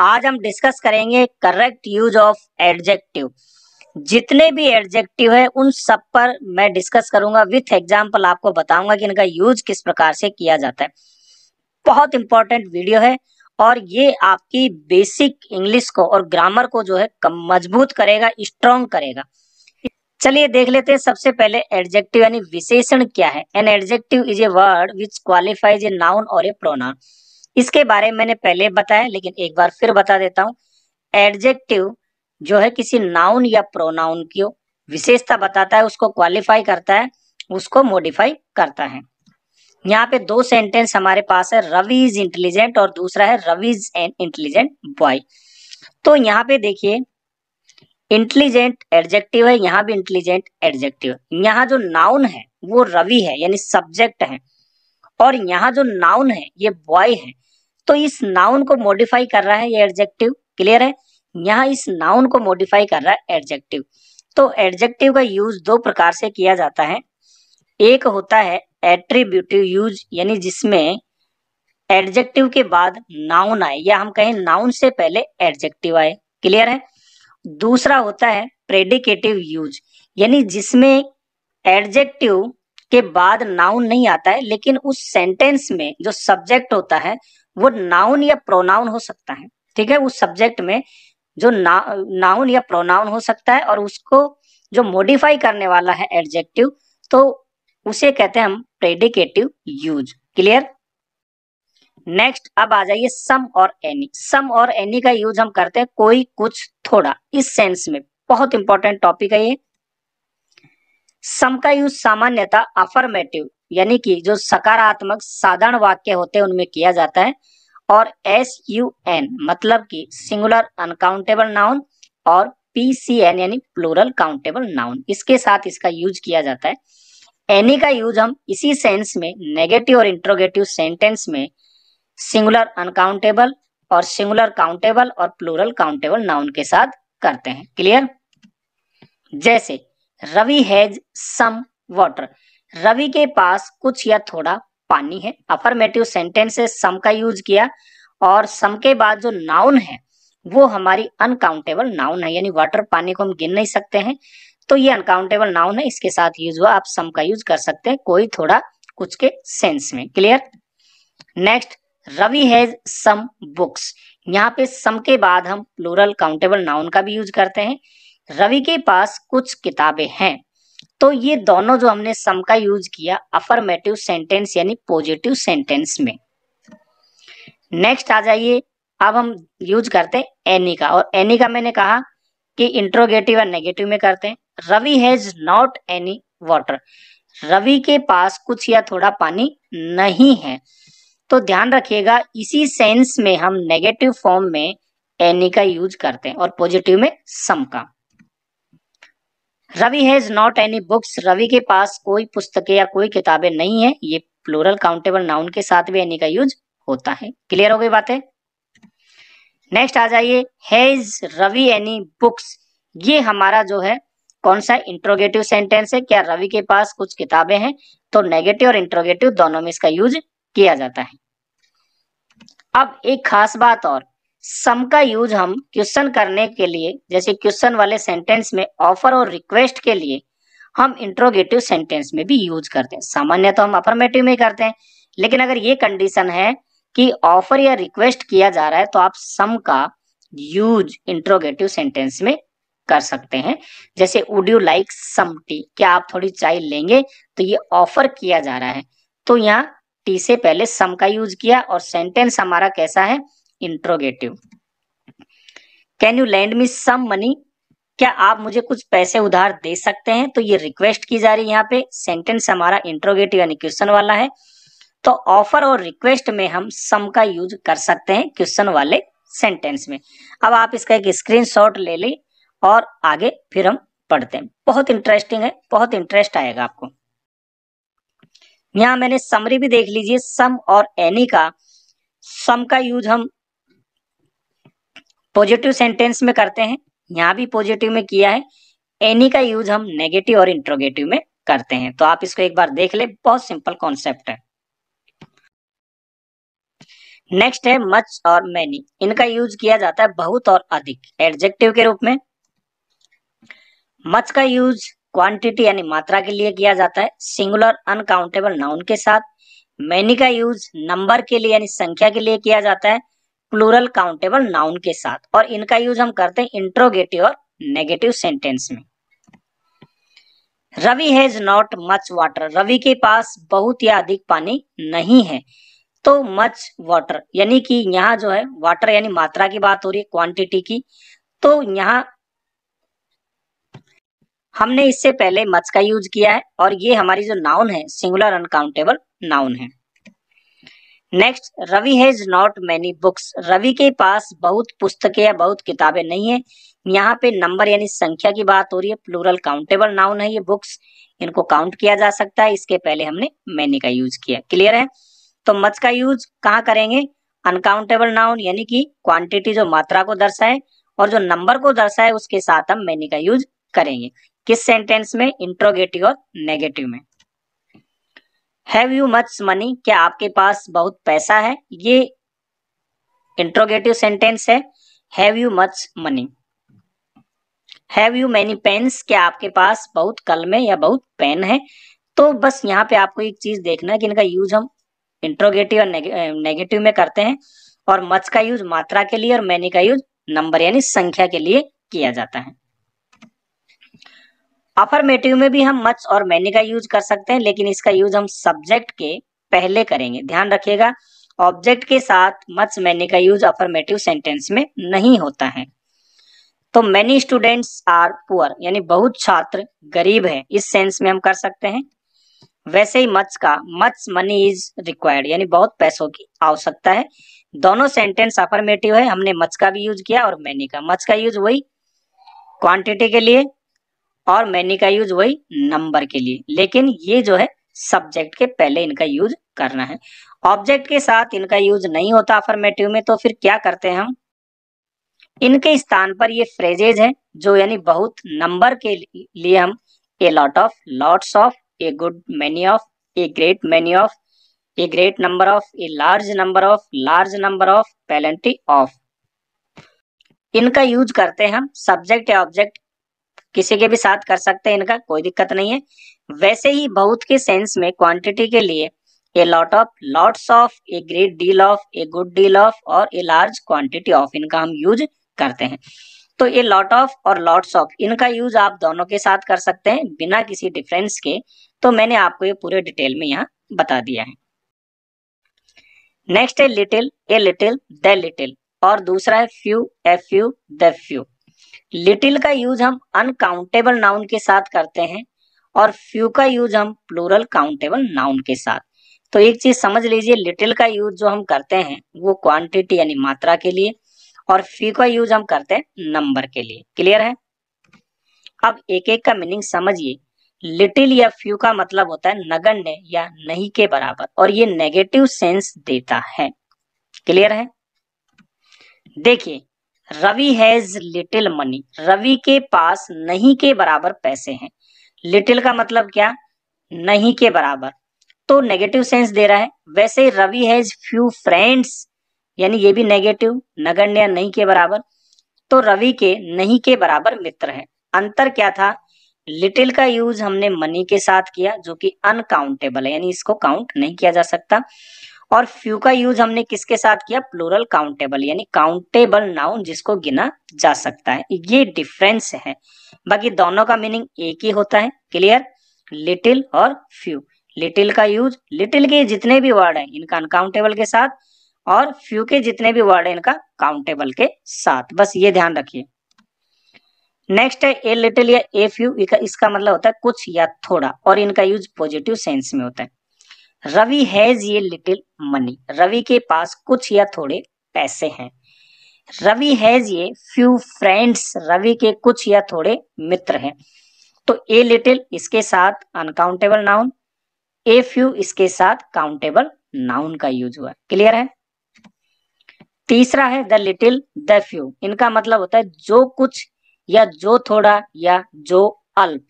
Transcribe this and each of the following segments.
आज हम डिस्कस करेंगे करेक्ट यूज ऑफ एडजेक्टिव। जितने भी एडजेक्टिव है उन सब पर मैं डिस्कस करूंगा, विथ एग्जांपल आपको बताऊंगा कि इनका यूज किस प्रकार से किया जाता है। बहुत इंपॉर्टेंट वीडियो है और ये आपकी बेसिक इंग्लिश को और ग्रामर को जो है मजबूत करेगा, स्ट्रॉन्ग करेगा। चलिए देख लेते हैं। सबसे पहले एडजेक्टिव यानी विशेषण क्या है। An adjective is a word which qualifies a noun और ए प्रोनाउन। इसके बारे में मैंने पहले बताया, लेकिन एक बार फिर बता देता हूँ। एडजेक्टिव जो है किसी नाउन या प्रोनाउन की विशेषता बताता है, उसको क्वालिफाई करता है, उसको मॉडिफाई करता है। यहाँ पे दो सेंटेंस हमारे पास है, रवि इज इंटेलिजेंट और दूसरा है Ravi is an intelligent boy. तो यहाँ पे देखिए इंटेलिजेंट एडजेक्टिव है, यहाँ भी इंटेलिजेंट एडजेक्टिव। यहाँ जो नाउन है वो रवि है यानी सब्जेक्ट है, और यहाँ जो नाउन है ये बॉय है। तो इस नाउन को मॉडिफाई कर रहा है ये एडजेक्टिव। क्लियर है? यहाँ इस नाउन को मॉडिफाई कर रहा है एडजेक्टिव। तो एडजेक्टिव का यूज दो प्रकार से किया जाता है। एक होता है एट्रीब्यूटिव यूज, यानी जिसमें एडजेक्टिव के बाद नाउन आए, या हम कहें नाउन से पहले एडजेक्टिव आए। क्लियर है? दूसरा होता है प्रेडिकेटिव यूज, यानी जिसमें एडजेक्टिव के बाद नाउन नहीं आता है, लेकिन उस सेंटेंस में जो सब्जेक्ट होता है वो नाउन या प्रोनाउन हो सकता है। ठीक है? उस सब्जेक्ट में जो नाउन या प्रोनाउन हो सकता है, और उसको जो मॉडिफाई करने वाला है एडजेक्टिव, तो उसे कहते हैं हम प्रेडिकेटिव यूज। क्लियर? नेक्स्ट अब आ जाइए सम और एनी। सम और एनी का यूज हम करते हैं कोई, कुछ, थोड़ा, इस सेंस में। बहुत इंपॉर्टेंट टॉपिक है ये। सम का यूज सामान्यतः अफर्मेटिव यानी कि जो सकारात्मक साधारण वाक्य होते हैं उनमें किया जाता है, और SUN मतलब कि सिंगुलर अनकाउंटेबल नाउन, और PCN यानी प्लूरल काउंटेबल नाउन, इसके साथ इसका यूज किया जाता है। एनी का यूज हम इसी सेंस में नेगेटिव और इंट्रोगेटिव सेंटेंस में सिंगुलर अनकाउंटेबल और सिंगुलर काउंटेबल और प्लूरल काउंटेबल नाउन के साथ करते हैं। क्लियर? जैसे Ravi has some water, Ravi के पास कुछ या थोड़ा पानी है। अफर्मेटिव सेंटेंस से सम का यूज किया, और सम के बाद जो नाउन है वो हमारी अनकाउंटेबल नाउन है, यानी वाटर, पानी को हम गिन नहीं सकते हैं, तो ये अनकाउंटेबल नाउन है, इसके साथ यूज हुआ। आप सम का यूज कर सकते हैं कोई, थोड़ा, कुछ के सेंस में। Clear? Next Ravi has some books. यहाँ पे सम के बाद हम प्लूरल काउंटेबल नाउन का भी यूज करते हैं। रवि के पास कुछ किताबें हैं। तो ये दोनों जो हमने सम का यूज किया अफर्मेटिव सेंटेंस यानी पॉजिटिव सेंटेंस में। नेक्स्ट आ जाइए, अब हम यूज करते हैं एनी का, और एनी का मैंने कहा कि इंट्रोगेटिव और नेगेटिव में करते हैं। Ravi has not any water, Ravi के पास कुछ या थोड़ा पानी नहीं है। तो ध्यान रखिएगा इसी सेंस में हम नेगेटिव फॉर्म में एनी का यूज करते हैं, और पॉजिटिव में सम का। Ravi has not any books, Ravi के पास कोई पुस्तकें या कोई किताबें नहीं है, ये प्लूरल काउंटेबल नाउन के साथ भी एनी का यूज होता है। क्लियर हो गई बातें? नेक्स्ट आ जाइए हैज रवि एनी बुक्स। ये हमारा जो है कौन सा इंट्रोगेटिव सेंटेंस है? क्या रवि के पास कुछ किताबें हैं? तो नेगेटिव और इंट्रोगेटिव दोनों में इसका यूज किया जाता है। अब एक खास बात और, सम का यूज हम क्वेश्चन करने के लिए, जैसे क्वेश्चन वाले सेंटेंस में ऑफर और रिक्वेस्ट के लिए हम इंट्रोगेटिव सेंटेंस में भी यूज करते हैं। सामान्यतः हम अफर्मेटिव में करते हैं, लेकिन अगर ये कंडीशन है कि ऑफर या रिक्वेस्ट किया जा रहा है तो आप सम का यूज इंट्रोगेटिव सेंटेंस में कर सकते हैं। जैसे would you like some tea, क्या आप थोड़ी चाय लेंगे? तो ये ऑफर किया जा रहा है, तो यहाँ टी से पहले सम का यूज किया, और सेंटेंस हमारा कैसा है? Interrogative. Can you lend me some money, क्या आप मुझे कुछ पैसे उधार दे सकते हैं? तो ये रिक्वेस्ट की जा रही है, यहाँ पे सेंटेंस हमारा इंट्रोगेटिव यानी क्वेश्चन वाला है। तो ऑफर और रिक्वेस्ट में हम सम का यूज कर सकते हैं क्वेश्चन वाले सेंटेंस में। अब आप इसका एक स्क्रीनशॉट ले ली और आगे फिर हम पढ़ते हैं। बहुत इंटरेस्टिंग है, बहुत इंटरेस्ट आएगा आपको। यहाँ मैंने समरी भी देख लीजिए। सम और एनी का, सम का यूज हम पॉजिटिव सेंटेंस में करते हैं, यहाँ भी पॉजिटिव में किया है। एनी का यूज हम नेगेटिव और इंट्रोगेटिव में करते हैं। तो आप इसको एक बार देख ले, बहुत सिंपल कॉन्सेप्ट है। नेक्स्ट है मच और मैनी। इनका यूज किया जाता है बहुत और अधिक एडजेक्टिव के रूप में। मच का यूज क्वांटिटी यानी मात्रा के लिए किया जाता है सिंगुलर अनकाउंटेबल नाउन के साथ। मैनी का यूज नंबर के लिए यानी संख्या के लिए किया जाता है प्लूरल काउंटेबल नाउन के साथ। और इनका यूज हम करते हैं इंट्रोगेटिव और नेगेटिव सेंटेंस में। Ravi has not much water. Ravi के पास बहुत या अधिक पानी नहीं है। तो मच वाटर यानी कि यहाँ जो है वाटर यानी मात्रा की बात हो रही है, क्वांटिटी की। तो यहाँ हमने इससे पहले मच का यूज किया है और ये हमारी जो नाउन है सिंगुलर अनकाउंटेबल नाउन है। Next, Ravi has not many books. Ravi के पास बहुत पुस्तकें या बहुत किताबें नहीं है। यहाँ पे नंबर यानी संख्या की बात हो रही है, प्लूरल काउंटेबल नाउन है ये बुक्स, इनको काउंट किया जा सकता है। इसके पहले हमने मैनी का यूज किया। क्लियर है? तो मच का यूज कहाँ करेंगे? अनकाउंटेबल नाउन यानी कि क्वांटिटी जो मात्रा को दर्शाए और जो नंबर को दर्शाए उसके साथ हम मैनी का यूज करेंगे। किस सेंटेंस में? इंट्रोगेटिव और नेगेटिव में। Have you much money? क्या आपके पास बहुत पैसा है? ये इंट्रोगेटिव सेंटेंस है। Have you much money. Have you many pens? क्या आपके पास बहुत कलमें या बहुत पेन है? तो बस यहाँ पे आपको एक चीज देखना है कि इनका यूज हम इंट्रोगेटिव और नेगेटिव में करते हैं और मच का यूज मात्रा के लिए और मैनी का यूज नंबर यानी संख्या के लिए किया जाता है। अफर्मेटिव में भी हम मच और मैनी का यूज कर सकते हैं, लेकिन इसका यूज हम सब्जेक्ट के पहले करेंगे। ध्यान रखिएगा, ऑब्जेक्ट के साथ मच मैनी का यूज अफर्मेटिव सेंटेंस में नहीं होता है। तो मैनी स्टूडेंट्स आर पुअर यानी बहुत छात्र गरीब है, इस सेंस में हम कर सकते हैं। वैसे ही मच का मच मनी इज रिक्वायर्ड यानी बहुत पैसों की आवश्यकता है। दोनों सेंटेंस अफर्मेटिव है, हमने मच का भी यूज किया और मैनी का। मच का यूज वही क्वांटिटी के लिए और मैनी का यूज वही नंबर के लिए, लेकिन ये जो है सब्जेक्ट के पहले इनका यूज करना है। ऑब्जेक्ट के साथ इनका यूज नहीं होता अफर्मेटिव में, तो फिर क्या करते हैं हम? इनके स्थान पर ये फ्रेजेज है जो यानी बहुत नंबर के लिए हम a lot of, lots of, a good many of, a great many of, a great number of, a large number of, large number of, plenty of, इनका यूज करते हैं हम। सब्जेक्ट या ऑब्जेक्ट किसी के भी साथ कर सकते हैं, इनका कोई दिक्कत नहीं है। वैसे ही बहुत के सेंस में क्वांटिटी के लिए a lot of, lots of, a great deal of, a good deal of और ए लार्ज क्वांटिटी ऑफ, इनका हम यूज करते हैं। तो ये लॉट ऑफ और लॉट्स ऑफ इनका यूज आप दोनों के साथ कर सकते हैं बिना किसी डिफरेंस के। तो मैंने आपको ये पूरे डिटेल में यहाँ बता दिया है। नेक्स्ट है little, a little, the little, और दूसरा है few, a few, the few. Little का यूज हम अनकाउंटेबल नाउन के साथ करते हैं और फ्यू का यूज हम प्लूरल काउंटेबल नाउन के साथ। तो एक चीज समझ लीजिए, लिटिल का यूज जो हम करते हैं वो क्वांटिटी यानी मात्रा के लिए और फ्यू का यूज हम करते हैं नंबर के लिए। क्लियर है? अब एक एक का मीनिंग समझिए। लिटिल या फ्यू का मतलब होता है नगण्य या नहीं के बराबर, और ये नेगेटिव सेंस देता है। क्लियर है? देखिए, Ravi has little money, Ravi के पास नहीं के बराबर पैसे हैं। लिटिल का मतलब क्या? नहीं के बराबर, तो नेगेटिव सेंस दे रहा है। वैसे रवि हैज फ्यू फ्रेंड्स यानी ये भी नेगेटिव, नगण्य या नहीं के बराबर, तो रवि के नहीं के बराबर मित्र है। अंतर क्या था? लिटिल का यूज हमने मनी के साथ किया जो कि अनकाउंटेबल है यानी इसको काउंट नहीं किया जा सकता, और फ्यू का यूज हमने किसके साथ किया? प्लूरल काउंटेबल यानी काउंटेबल नाउन जिसको गिना जा सकता है। ये डिफरेंस है, बाकी दोनों का मीनिंग एक ही होता है। क्लियर? लिटिल और फ्यू, लिटिल का यूज लिटिल के जितने भी वर्ड हैं इनका अनकाउंटेबल के साथ और फ्यू के जितने भी वर्ड हैं इनका काउंटेबल के साथ, बस ये ध्यान रखिए। नेक्स्ट है ए लिटिल या ए फ्यू, इसका मतलब होता है कुछ या थोड़ा, और इनका यूज पॉजिटिव सेंस में होता है। रवि हैज ये लिटिल मनी, रवि के पास कुछ या थोड़े पैसे हैं। रवि हैज ये फ्यू फ्रेंड्स, रवि के कुछ या थोड़े मित्र हैं। तो ए लिटिल इसके साथ अनकाउंटेबल नाउन, ए फ्यू इसके साथ काउंटेबल नाउन का यूज हुआ। क्लियर है? तीसरा है द लिटिल, द फ्यू, इनका मतलब होता है जो कुछ या जो थोड़ा या जो अल्प।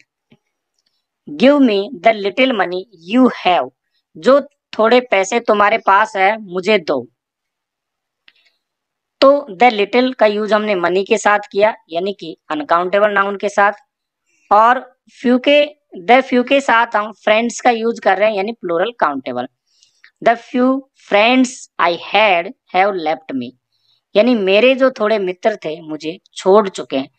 Give me the little money you have, जो थोड़े पैसे तुम्हारे पास है मुझे दो। तो द लिटिल का यूज हमने मनी के साथ किया यानी कि अनकाउंटेबल नाउन के साथ, और द फ्यू के साथ हम फ्रेंड्स का यूज कर रहे हैं यानी plural countable. The few friends I had have left me, यानी मेरे जो थोड़े मित्र थे मुझे छोड़ चुके हैं।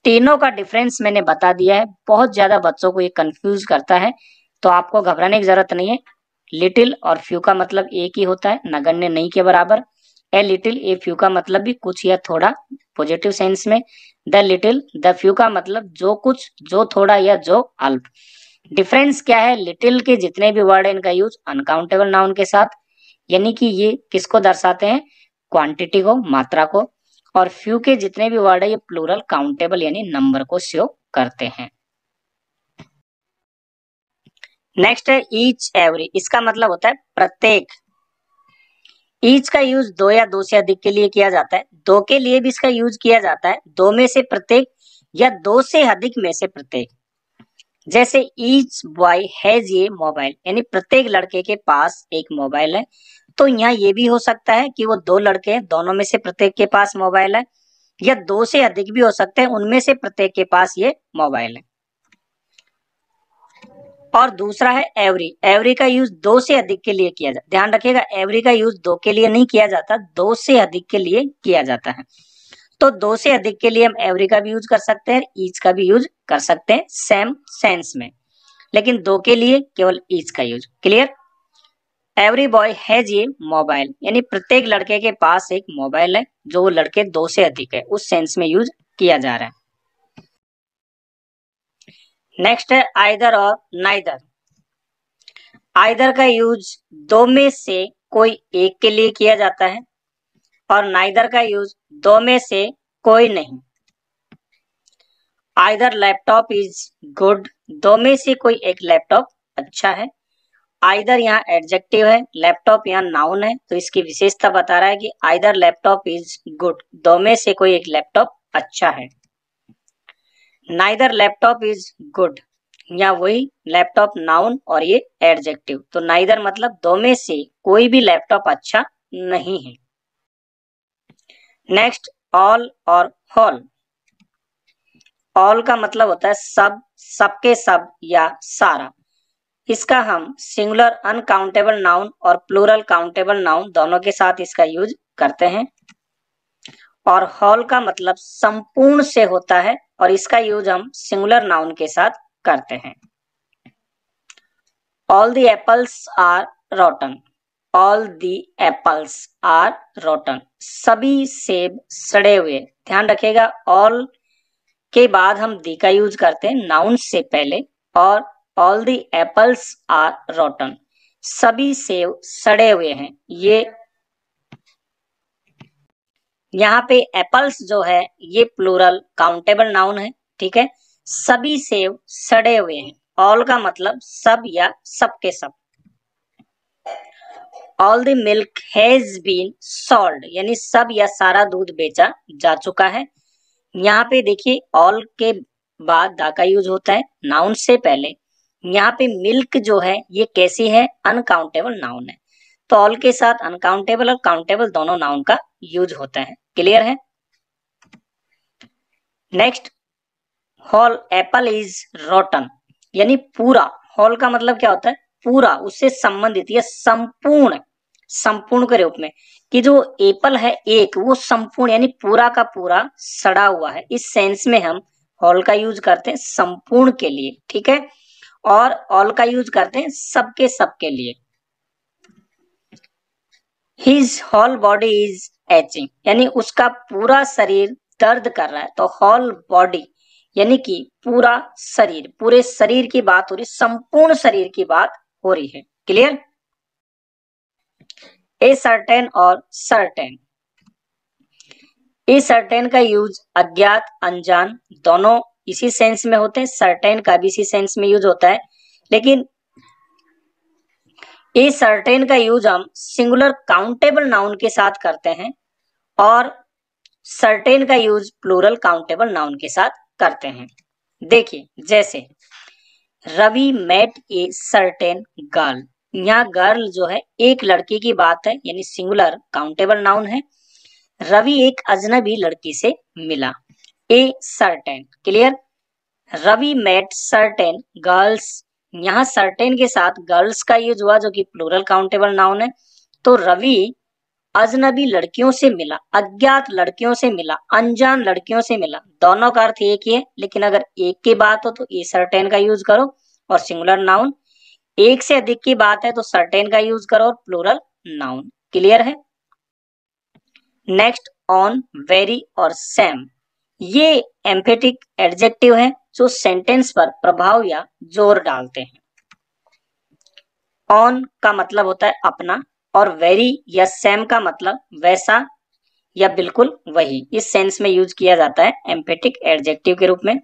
तीनों का डिफरेंस मैंने बता दिया है। बहुत ज्यादा बच्चों को ये कंफ्यूज करता है, तो आपको घबराने की जरूरत नहीं है। लिटिल और फ्यू का मतलब एक ही होता है, नगण्य नहीं के बराबर। ए लिटिल ए फ्यू का मतलब भी कुछ या थोड़ा पॉजिटिव सेंस में। द लिटिल द फ्यू का मतलब जो कुछ, जो थोड़ा या जो अल्प। डिफरेंस क्या है? लिटिल के जितने भी वर्ड है इनका यूज अनकाउंटेबल नाउन के साथ, यानी कि ये किसको दर्शाते हैं? क्वांटिटी को, मात्रा को। और फ्यू के जितने भी वर्ड है ये प्लूरल काउंटेबल यानी नंबर को शो करते हैं। नेक्स्ट है ईच एवरी, इसका मतलब होता है प्रत्येक। ईच का यूज दो या दो से अधिक के लिए किया जाता है। दो के लिए भी इसका यूज किया जाता है, दो में से प्रत्येक या दो से अधिक में से प्रत्येक। जैसे each boy has a mobile, यानी प्रत्येक लड़के के पास एक मोबाइल है। तो यहाँ ये भी हो सकता है कि वो दो लड़के हैं, दोनों में से प्रत्येक के पास मोबाइल है, या दो से अधिक भी हो सकते हैं, उनमें से प्रत्येक के पास ये मोबाइल है। और दूसरा है एवरी। एवरी का यूज दो से अधिक के लिए किया जाता है। ध्यान रखिएगा, एवरी का यूज दो के लिए नहीं किया जाता, दो से अधिक के लिए किया जाता है। तो दो से अधिक के लिए हम एवरी का भी यूज कर सकते हैं, ईच का भी यूज कर सकते हैं सेम सेंस में, लेकिन दो के लिए केवल ईच का use. Clear? Every boy has a mobile, यानी प्रत्येक लड़के के पास एक मोबाइल है, जो वो लड़के दो से अधिक है, उस सेंस में यूज किया जा रहा है। नेक्स्ट है आइदर और नाइदर। आइदर का यूज दो में से कोई एक के लिए किया जाता है, और नाइदर का यूज दो में से कोई नहीं। आइदर लैपटॉप इज गुड, दो में से कोई एक लैपटॉप अच्छा है। आइदर यहाँ एडजेक्टिव है, लैपटॉप यहाँ नाउन है, तो इसकी विशेषता बता रहा है कि आइदर लैपटॉप इज गुड, दो में से कोई एक लैपटॉप अच्छा है। नाइदर लैपटॉप इज गुड, या वही लैपटॉप नाउन और ये एडजेक्टिव, तो नाइदर मतलब दो में से कोई भी लैपटॉप अच्छा नहीं है। नेक्स्ट ऑल और होल। ऑल का मतलब होता है सब, सबके सब या सारा। इसका हम सिंगुलर अनकाउंटेबल नाउन और प्लूरल काउंटेबल नाउन दोनों के साथ इसका यूज करते हैं। और होल का मतलब संपूर्ण से होता है, और इसका यूज हम सिंगुलर नाउन के साथ करते हैं। All the apples are rotten, all the apples are rotten, सभी सेब सड़े हुए। ध्यान रखिएगा, ऑल के बाद हम दी का यूज करते हैं नाउन से पहले, और all the apples are rotten, सभी सेब सड़े हुए हैं। ये यहाँ पे एप्पल्स जो है ये प्लूरल काउंटेबल नाउन है, ठीक है। सभी सेब सड़े हुए हैं, ऑल का मतलब सब या सबके सब। All the milk has been sold, यानी सब या सारा दूध बेचा जा चुका है। यहाँ पे देखिए ऑल के बाद दा का यूज होता है नाउन से पहले। यहाँ पे मिल्क जो है ये कैसी है? अनकाउंटेबल नाउन है, तो ऑल के साथ अनकाउंटेबल और काउंटेबल दोनों नाउन का यूज होता है। क्लियर है? Next whole apple is rotten, यानी पूरा। होल का मतलब क्या होता है? पूरा, उससे संबंधित या संपूर्ण, संपूर्ण के रूप में, कि जो एप्पल है एक, वो संपूर्ण यानी पूरा का पूरा सड़ा हुआ है। इस सेंस में हम होल का यूज करते हैं संपूर्ण के लिए, ठीक है। और ऑल का यूज करते हैं सबके सबके लिए। His whole body is aching, यानी उसका पूरा शरीर दर्द कर रहा है, तो होल बॉडी यानी कि पूरा शरीर, पूरे शरीर की बात हो रही, संपूर्ण शरीर की बात हो रही है। क्लियर? ए सर्टेन और सर्टेन। ए सर्टेन का यूज अज्ञात, अनजान दोनों इसी सेंस में होते हैं, सर्टेन का भी इसी सेंस में यूज होता है, लेकिन ए सर्टेन का यूज हम सिंगुलर काउंटेबल नाउन के साथ करते हैं, और सर्टेन का यूज प्लूरल काउंटेबल नाउन के साथ करते हैं। देखिए जैसे Ravi met a certain girl, यहाँ गर्ल जो है एक लड़की की बात है, यानी सिंगुलर काउंटेबल नाउन है। रवि एक अजनबी लड़की से मिला। A certain, clear. Ravi met certain girls, यहाँ सर्टेन के साथ गर्ल्स का यूज हुआ जो कि प्लूरल काउंटेबल नाउन है। तो रवि अजनबी लड़कियों से मिला, अज्ञात लड़कियों से मिला, अनजान लड़कियों से मिला, दोनों का अर्थ एक ही है, लेकिन अगर एक की बात हो तो ए सर्टेन का यूज करो और सिंगुलर नाउन, एक से अधिक की बात है तो सर्टेन का यूज करो और प्लूरल नाउन। क्लियर है। नेक्स्ट, ऑन, वेरी और सेम, ये एम्फेटिक एडजेक्टिव है जो सेंटेंस पर प्रभाव या जोर डालते हैं। ऑन का मतलब होता है अपना और वेरी या सेम का मतलब वैसा या बिल्कुल वही, इस सेंस में यूज किया जाता है एम्फेटिक एडजेक्टिव के रूप में।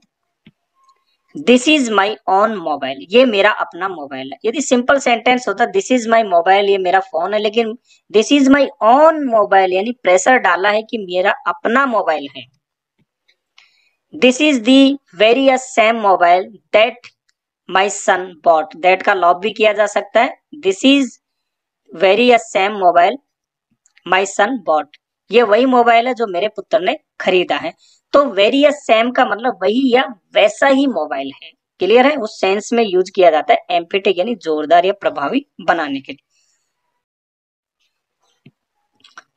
This is my own mobile, ये मेरा अपना मोबाइल है। यदि सिंपल सेंटेंस होता दिस इज माई मोबाइल, ये मेरा फोन है, लेकिन this is my own mobile यानी प्रेशर डाला है कि मेरा अपना मोबाइल है। This is the very same mobile that my son bought, that का लॉब भी किया जा सकता है। This is very same mobile my son bought, ये वही मोबाइल है जो मेरे पुत्र ने खरीदा है। तो वेरी सेम का मतलब वही या वैसा ही मोबाइल है। क्लियर है, उस सेंस में यूज किया जाता है एम्फेटिक यानी जोरदार या प्रभावी बनाने के लिए।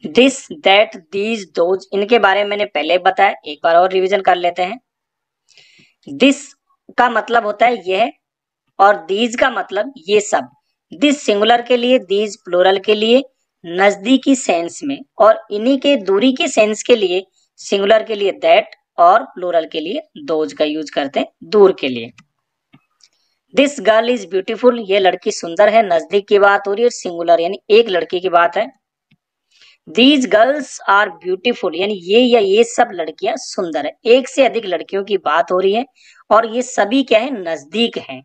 दिस, दैट, दीज, दोज, इनके बारे में मैंने पहले बताया, एक बार और रिवीजन कर लेते हैं। दिस का मतलब होता है यह और दीज का मतलब ये सब। दिस सिंगुलर के लिए, दीज प्लूरल के लिए नजदीकी सेंस में, और इन्हीं के दूरी के सेंस के लिए सिंगुलर के लिए दैट और प्लूरल के लिए दोज का यूज करते हैं दूर के लिए। दिस गर्ल इज ब्यूटीफुल, ये लड़की सुंदर है, नजदीक की बात हो रही है, सिंगुलर यानी एक लड़की की बात है। दीज गर्ल्स आर ब्यूटीफुल यानी ये या ये सब लड़कियां सुंदर है, एक से अधिक लड़कियों की बात हो रही है और ये सभी क्या है, नजदीक है।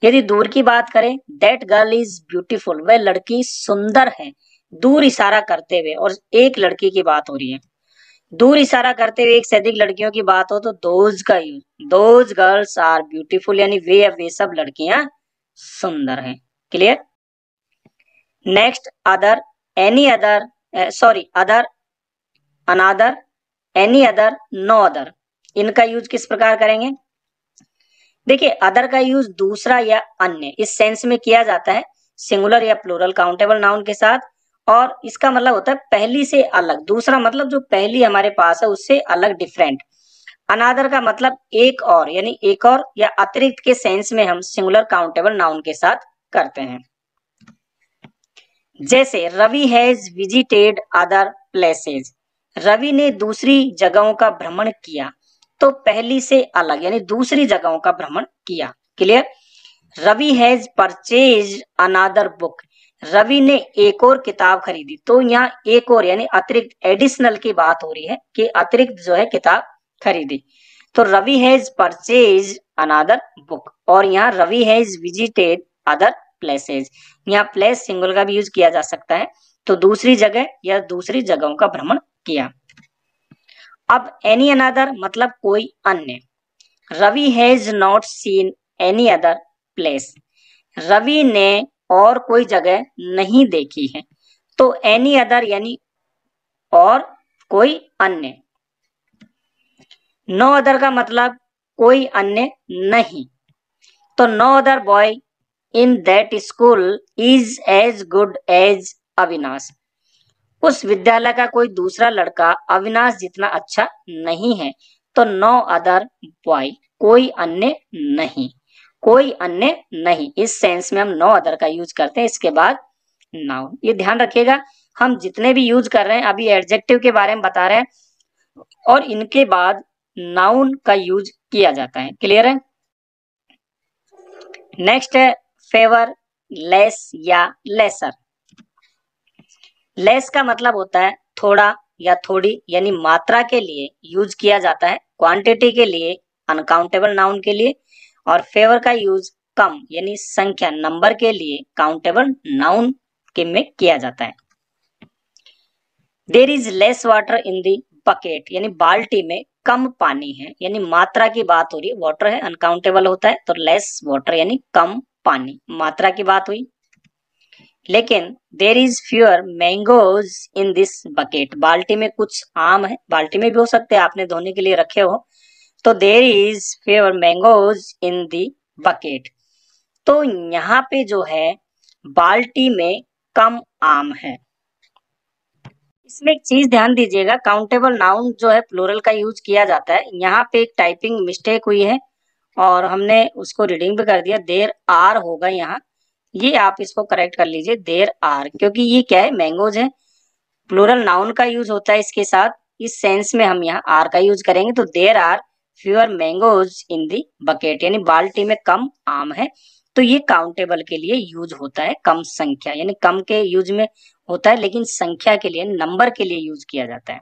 यदि दूर की बात करें, दैट गर्ल इज ब्यूटीफुल, वह लड़की सुंदर है, दूर इशारा करते हुए, और एक लड़की की बात हो रही है। दूर इशारा करते हुए एक से अधिक लड़कियों की बात हो तो दोज का use, those girls are beautiful यानी वे या वे सब लड़कियां सुंदर हैं। Clear. Next, other, any other, sorry other, another, any other, no other, इनका यूज किस प्रकार करेंगे। देखिए, अदर का यूज दूसरा या अन्य इस सेंस में किया जाता है सिंगुलर या प्लूरल काउंटेबल नाउन के साथ, और इसका मतलब होता है पहली से अलग, दूसरा मतलब जो पहली हमारे पास है उससे अलग, डिफरेंट। अनादर का मतलब एक और यानी एक और या अतिरिक्त के सेंस में हम सिंगुलर काउंटेबल नाउन के साथ करते हैं। जैसे Ravi has visited other places, Ravi ने दूसरी जगहों का भ्रमण किया, तो पहली से अलग यानी दूसरी जगहों का भ्रमण किया। Clear. Ravi has purchase another book, Ravi ने एक और किताब खरीदी, तो यहाँ एक और यानी अतिरिक्त एडिशनल की बात हो रही है कि अतिरिक्त जो है किताब खरीदी। तो Ravi has purchase another book, और यहाँ Ravi has visited other places, यहाँ प्लेस सिंगल का भी यूज किया जा सकता है, तो दूसरी जगह या दूसरी जगहों का भ्रमण किया। अब एनी अनदर मतलब कोई अन्य, Ravi has not seen any other place, Ravi ने और कोई जगह नहीं देखी है, तो एनी अदर यानी और कोई अन्य। नो अदर का मतलब कोई अन्य नहीं, तो no other boy in that school is as good as Avinash, उस विद्यालय का कोई दूसरा लड़का अविनाश जितना अच्छा नहीं है, तो नो अदर बॉय कोई अन्य नहीं, कोई अन्य नहीं इस सेंस में हम नो अदर का यूज करते हैं, इसके बाद नाउन। ये ध्यान रखिएगा, हम जितने भी यूज कर रहे हैं अभी एडजेक्टिव के बारे में बता रहे हैं और इनके बाद नाउन का यूज किया जाता है। क्लियर है। नेक्स्ट है फेवर, लेस या लेसर। लेस का मतलब होता है थोड़ा या थोड़ी यानी मात्रा के लिए यूज किया जाता है, क्वांटिटी के लिए, अनकाउंटेबल नाउन के लिए, और फेवर का यूज कम यानी संख्या, नंबर के लिए, काउंटेबल नाउन के में किया जाता है। There is less water in the bucket यानी बाल्टी में कम पानी है, यानी मात्रा की बात हो रही है, वाटर है अनकाउंटेबल होता है, तो लेस वाटर यानी कम पानी, मात्रा की बात हुई। लेकिन there is fewer mangoes in this bucket, बाल्टी में कुछ आम है, बाल्टी में भी हो सकते हैं आपने धोने के लिए रखे हो, तो there is fewer mangoes in the bucket. तो यहाँ पे जो है बाल्टी में कम आम है। इसमें एक चीज ध्यान दीजिएगा, काउंटेबल नाउन जो है प्लूरल का यूज किया जाता है। यहाँ पे एक टाइपिंग मिस्टेक हुई है और हमने उसको रीडिंग भी कर दिया, देर आर होगा यहाँ, ये आप इसको करेक्ट कर लीजिए, देर आर, क्योंकि ये क्या है, मैंगोज है, प्लूरल नाउन का यूज होता है इसके साथ, इस सेंस में हम यहाँ आर का यूज करेंगे। तो there are fewer mangoes in the bucket, यानी बाल्टी में कम आम है। तो ये काउंटेबल के लिए यूज होता है, कम संख्या, यानी कम के यूज में होता है, लेकिन संख्या के लिए, नंबर के लिए यूज किया जाता है।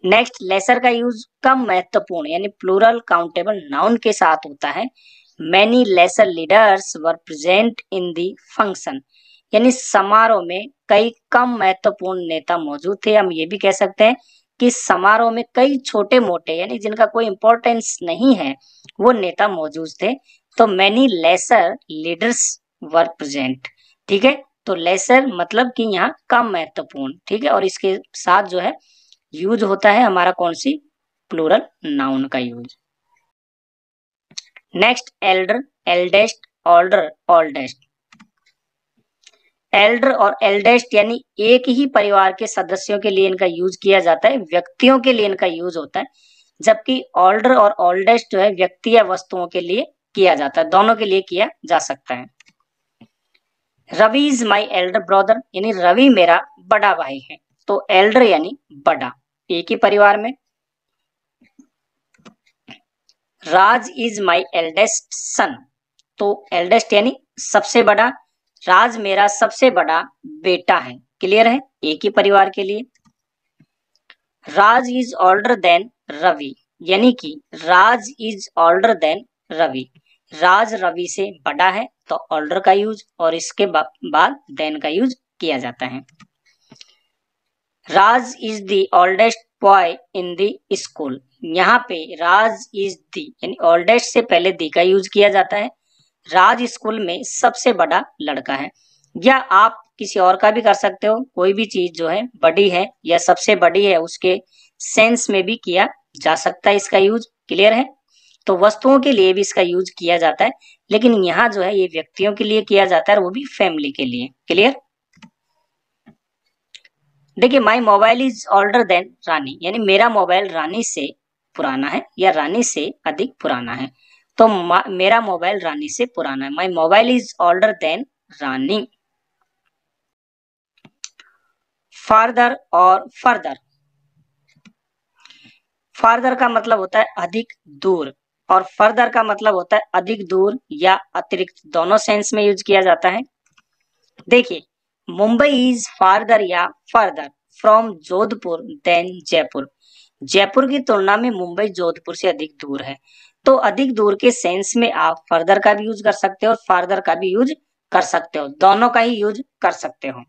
नेक्स्ट, लेसर का यूज कम महत्वपूर्ण, यानी प्लूरल काउंटेबल नाउन के साथ होता है। Many lesser leaders were present in the function, यानी समारोह में कई कम महत्वपूर्ण नेता मौजूद थे। हम ये भी कह सकते हैं कि समारोह में कई छोटे मोटे, यानी जिनका कोई इंपॉर्टेंस नहीं है, वो नेता मौजूद थे। तो many lesser leaders were present, ठीक है। तो लेसर मतलब कि यहाँ कम महत्वपूर्ण, ठीक है, और इसके साथ जो है यूज होता है हमारा कौन सी, प्लूरल नाउन का use. Next, Elder, eldest, older, oldest. Elder और एल्डेस्ट यानी एक ही परिवार के सदस्यों के लिए इनका यूज किया जाता है, व्यक्तियों के लिए इनका यूज होता है, जबकि ऑल्डर और ओल्डेस्ट जो है व्यक्ति या वस्तुओं के लिए किया जाता है, दोनों के लिए किया जा सकता है। Ravi is my elder brother, यानी रवि मेरा बड़ा भाई है। तो एल्डर यानी बड़ा, एक ही परिवार में। राज इज माई एल्डेस्ट सन, तो एल्डेस्ट यानी सबसे बड़ा, राज मेरा सबसे बड़ा बेटा है, क्लियर है, एक ही परिवार के लिए। राज इज ओल्डर देन रवि, यानी कि राज इज ओल्डर देन रवि, राज रवि से बड़ा है, तो ओल्डर का यूज और इसके बाद देन का यूज किया जाता है। Raj is the oldest boy in the school, यहाँ पे राज इज दी यानी ओल्डेस्ट से पहले दी का यूज किया जाता है, राज स्कूल में सबसे बड़ा लड़का है। या आप किसी और का भी कर सकते हो, कोई भी चीज जो है बड़ी है या सबसे बड़ी है उसके सेंस में भी किया जा सकता है इसका यूज, क्लियर है। तो वस्तुओं के लिए भी इसका यूज किया जाता है, लेकिन यहाँ जो है ये व्यक्तियों के लिए किया जाता है, वो भी फैमिली के लिए, क्लियर। देखिए, my mobile is older than Rani, यानी मेरा मोबाइल रानी से पुराना है या रानी से अधिक पुराना है। तो मेरा मोबाइल रानी से पुराना है, माई mobile is older than Rani. Farther और फर्दर, फार्दर का मतलब होता है अधिक दूर, और फर्दर का मतलब होता है अधिक दूर या अतिरिक्त, दोनों सेंस में यूज किया जाता है। देखिए, मुंबई इज फार्दर या further from Jodhpur than Jaipur, Jaipur की तुलना में मुंबई जोधपुर से अधिक दूर है। तो अधिक दूर के सेंस में आप फर्दर का भी यूज कर सकते हो और फार्दर का भी यूज कर सकते हो, दोनों का ही यूज कर सकते हो।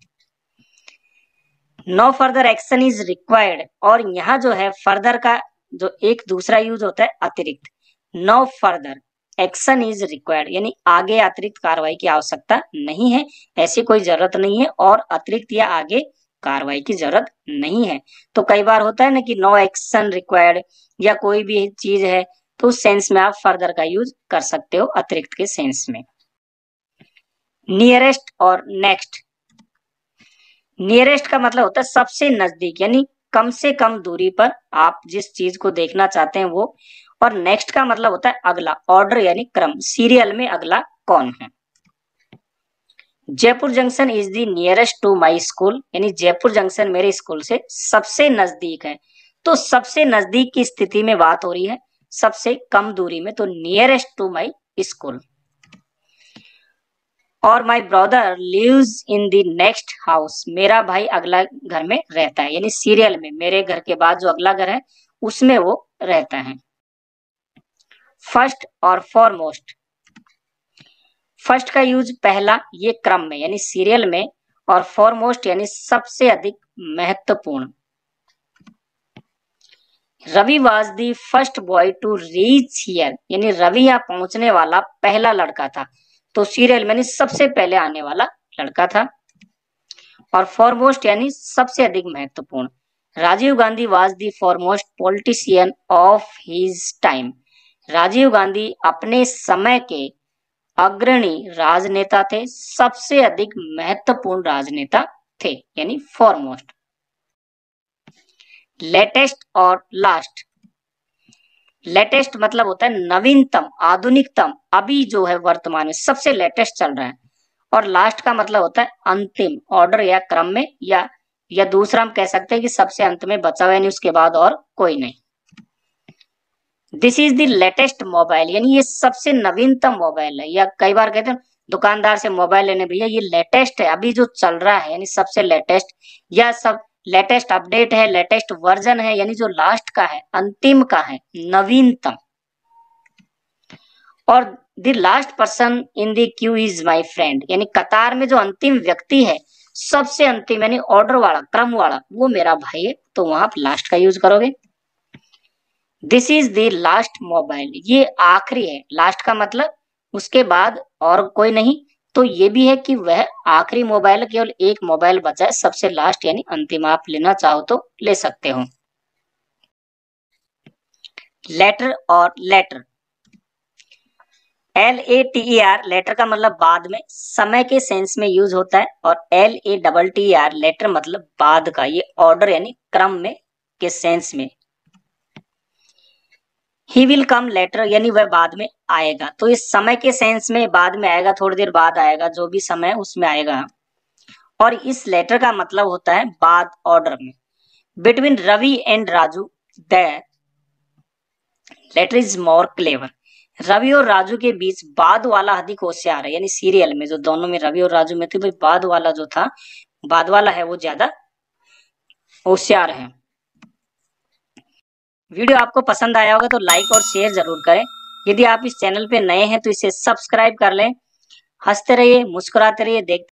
No further action is required, और यहाँ जो है फर्दर का जो एक दूसरा यूज होता है अतिरिक्त, no further action is required, यानी आगे अतिरिक्त कार्रवाई की आवश्यकता नहीं है, ऐसी कोई जरूरत नहीं है, और अतिरिक्त या आगे कार्रवाई की जरूरत नहीं है। तो कई बार होता है ना कि नो एक्शन रिक्वायर्ड या कोई भी चीज है, तो उस सेंस में आप फर्दर का यूज कर सकते हो अतिरिक्त के सेंस में। नियरेस्ट और नेक्स्ट, नियरेस्ट का मतलब होता है सबसे नजदीक, यानी कम से कम दूरी पर आप जिस चीज को देखना चाहते हैं वो, और नेक्स्ट का मतलब होता है अगला, ऑर्डर यानी क्रम, सीरियल में अगला कौन है। Jaipur junction is the nearest to my school, यानी जयपुर जंक्शन मेरे स्कूल से सबसे नजदीक है। तो सबसे नजदीक की स्थिति में बात हो रही है, सबसे कम दूरी में, तो नियरेस्ट टू माई स्कूल। और my brother lives in the next house, मेरा भाई अगला घर में रहता है, यानी सीरियल में मेरे घर के बाद जो अगला घर है उसमें वो रहता है। फर्स्ट और फॉरमोस्ट, फर्स्ट का यूज पहला ये क्रम में यानी सीरियल में, और फॉरमोस्ट यानी सबसे अधिक महत्वपूर्ण। Ravi was the first boy to reach here, यानी रवि यहाँ पहुंचने वाला पहला लड़का था, तो सीरियल में सबसे पहले आने वाला लड़का था। और फॉरमोस्ट यानी सबसे अधिक महत्वपूर्ण। Rajiv Gandhi was the foremost politician of his time. Rajiv Gandhi अपने समय के अग्रणी राजनेता थे, सबसे अधिक महत्वपूर्ण राजनेता थे, यानी फॉरमोस्ट। लेटेस्ट और लास्ट। लेटेस्ट मतलब होता है नवीनतम, आधुनिकतम, अभी जो है वर्तमान में सबसे लेटेस्ट चल रहा है। और लास्ट का मतलब होता है अंतिम, ऑर्डर या क्रम में, या दूसरा हम कह सकते हैं कि सबसे अंत में बचा हुआ, यानी उसके बाद और कोई नहीं। This is the latest mobile, यानी ये सबसे नवीनतम मोबाइल है। या कई बार कहते हैं दुकानदार से मोबाइल लेने, भैया ये लेटेस्ट है, अभी जो चल रहा है, यानी सबसे लेटेस्ट, या सब लेटेस्ट अपडेट है, लेटेस्ट वर्जन है, यानी जो लास्ट का है, अंतिम का है, नवीनतम। और the last person in the Q is my friend, यानी कतार में जो अंतिम व्यक्ति है, सबसे अंतिम यानी ऑर्डर वाला, क्रम वाला, वो मेरा भाई है, तो वहां आप लास्ट का यूज करोगे। This is the last mobile, ये आखिरी है। लास्ट का मतलब उसके बाद और कोई नहीं, तो ये भी है कि वह आखिरी मोबाइल है, केवल एक मोबाइल बचा है, सबसे लास्ट यानी अंतिम। आप लेना चाहो तो ले सकते हो। लेटर और लेटर। LATER लेटर का मतलब बाद में, समय के सेंस में यूज होता है। और LATTER लेटर मतलब बाद का, ये ऑर्डर यानी क्रम में के सेंस में। ही विल कम लेटर यानी वह बाद में आएगा, तो इस समय के सेंस में बाद में आएगा, थोड़ी देर बाद आएगा, जो भी समय है उसमें आएगा। और इस लेटर का मतलब होता है बाद, ऑर्डर में। Between Ravi and Raju the latter is more clever. Ravi और राजू के बीच बाद वाला अधिक होशियार है, यानी सीरियल में जो दोनों में रवि और राजू में थे, भाई बाद वाला जो था, बाद वाला है वो ज्यादा होशियार है। वीडियो आपको पसंद आया होगा तो लाइक और शेयर जरूर करें। यदि आप इस चैनल पे नए हैं तो इसे सब्सक्राइब कर लें। हंसते रहिए, मुस्कुराते रहिए, देखते